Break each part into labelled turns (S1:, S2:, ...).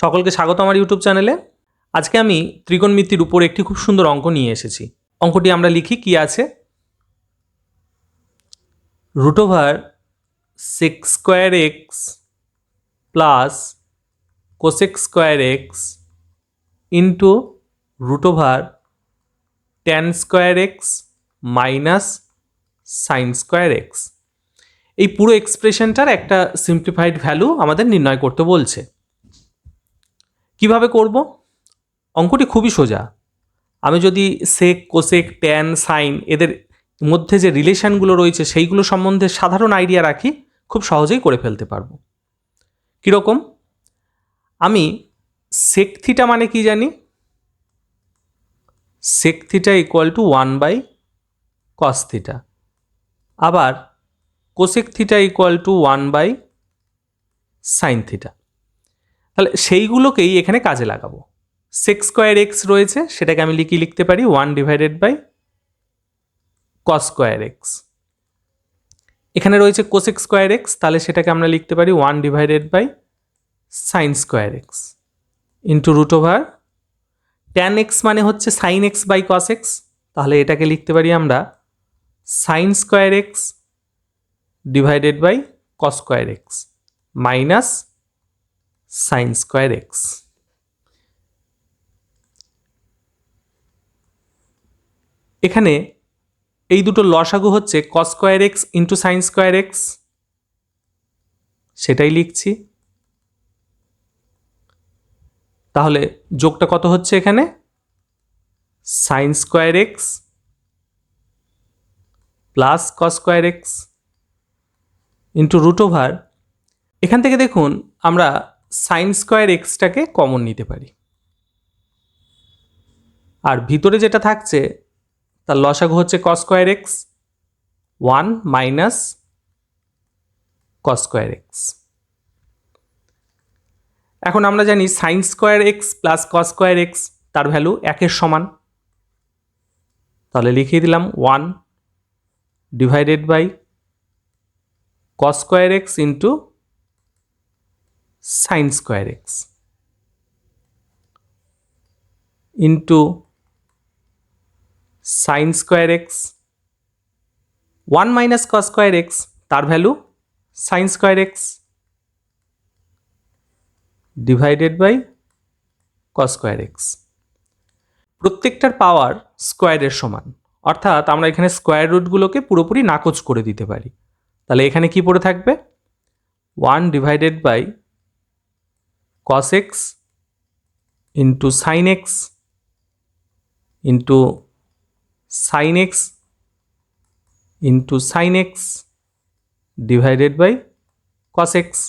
S1: সকলকে স্বাগত আমার ইউটিউব চ্যানেলে। আজকে আমি ত্রিকোণমিতির উপর একটি খুব সুন্দর অঙ্ক নিয়ে এসেছি। অঙ্কটি আমরা লিখি কি আছে, √6 square x plus cosec square x into √tan square x minus sine square x. এই পুরো এক্সপ্রেশনটার একটা সিম্পলিফাইড ভ্যালু আমাদের নির্ণয় করতে বলছে। কিভাবে করব? অঙ্কটি খুবই সোজা। আমি যদি সেক, কোসেক, ট্যান, সাইন এদের মধ্যে যে রিলেশনগুলো রয়েছে সেইগুলো সম্বন্ধে সাধারণ আইডিয়া রাখি, খুব সহজেই করে ফেলতে পারবো। কীরকম? আমি সেক থিটা মানে কি জানি? Sec theta equal to 1/cos theta, আবার cosec theta equal to 1/sin theta. তাহলে সেইগুলোকেই এখানে কাজে লাগাবো। সেক স্কোয়ার এক্স রয়েছে, সেটাকে আমি লিখতে পারি 1/cos স্কোয়ার এক্স। এখানে রয়েছে কোসেক স্কোয়ার এক্স, তাহলে সেটাকে আমরা লিখতে পারি 1/sin square x into √tan x মানে হচ্ছে sine x by cos x, তাহলে এটাকে লিখতে পারি আমরা sine square x /cos square x minus sine square x. এখানে এই দুটো লসাগু হচ্ছে cos square x into sine square x, সেটাই লিখছি। তাহলে যোগটা কত হচ্ছে এখানে? Sine square x plus cos square x into √। এখান থেকে দেখুন আমরা সাইন স্কোয়ার এক্সটাকে কমন নিতে পারি, আর ভিতরে যেটা থাকছে তার লসাগু হচ্ছে cos square x 1 minus cos square x. এখন আমরা জানি sine square x plus cos square x তার ভ্যালু 1-এর সমান, তাহলে লিখিয়ে দিলাম 1/cos square x into sine square x into sine square x 1 minus cos square x তার value sine square x /cos square x. প্রত্যেকটার পাওয়ার স্কোয়ারের সমান, অর্থাৎ আমরা এখানে স্কোয়ার রুটগুলোকে পুরোপুরি নাকচ করে দিতে পারি। তাহলে এখানে কি পড়ে থাকবে? 1/cos x into sign x into sign x into sign x /cos x.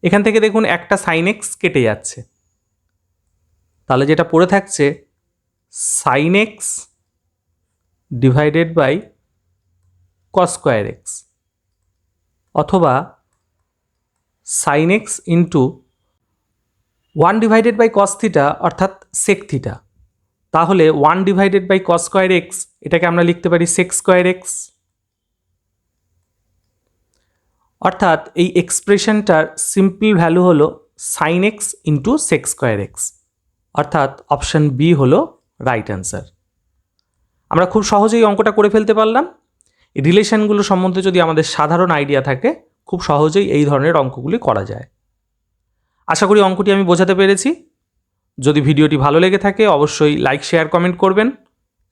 S1: এখান থেকে দেখুন একটা সাইন এক্স কেটে যাচ্ছে, তাহলে যেটা পড়ে থাকছে sine x /cos square x অথবা sine x into 1/cos theta অর্থাৎ সেক থিটা, তাহলে 1/cos স্কোয়ার এক্স এটাকে আমরা লিখতে পারি সেক স্কোয়ার এক্স। অর্থাৎ এই এক্সপ্রেশনটার সিম্পল ভ্যালু হলো sine x into sec square x, অর্থাৎ অপশান বি হলো রাইট অ্যান্সার। আমরা খুব সহজেই অঙ্কটা করে ফেলতে পারলাম। এই রিলেশনগুলো সম্বন্ধে যদি আমাদের সাধারণ আইডিয়া থাকে, খুব সহজেই এই ধরনের অঙ্কগুলি করা যায়। আশা করি অঙ্কটি আমি বোঝাতে পেরেছি। যদি ভিডিওটি ভালো লেগে থাকে অবশ্যই লাইক, শেয়ার, কমেন্ট করবেন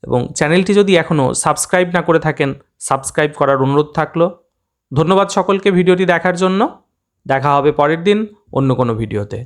S1: এবং চ্যানেলটি যদি এখনও সাবস্ক্রাইব না করে থাকেন সাবস্ক্রাইব করার অনুরোধ থাকলো। ধন্যবাদ সকলকে ভিডিওটি দেখার জন্য। দেখা হবে পরের দিন অন্য কোনো ভিডিওতে।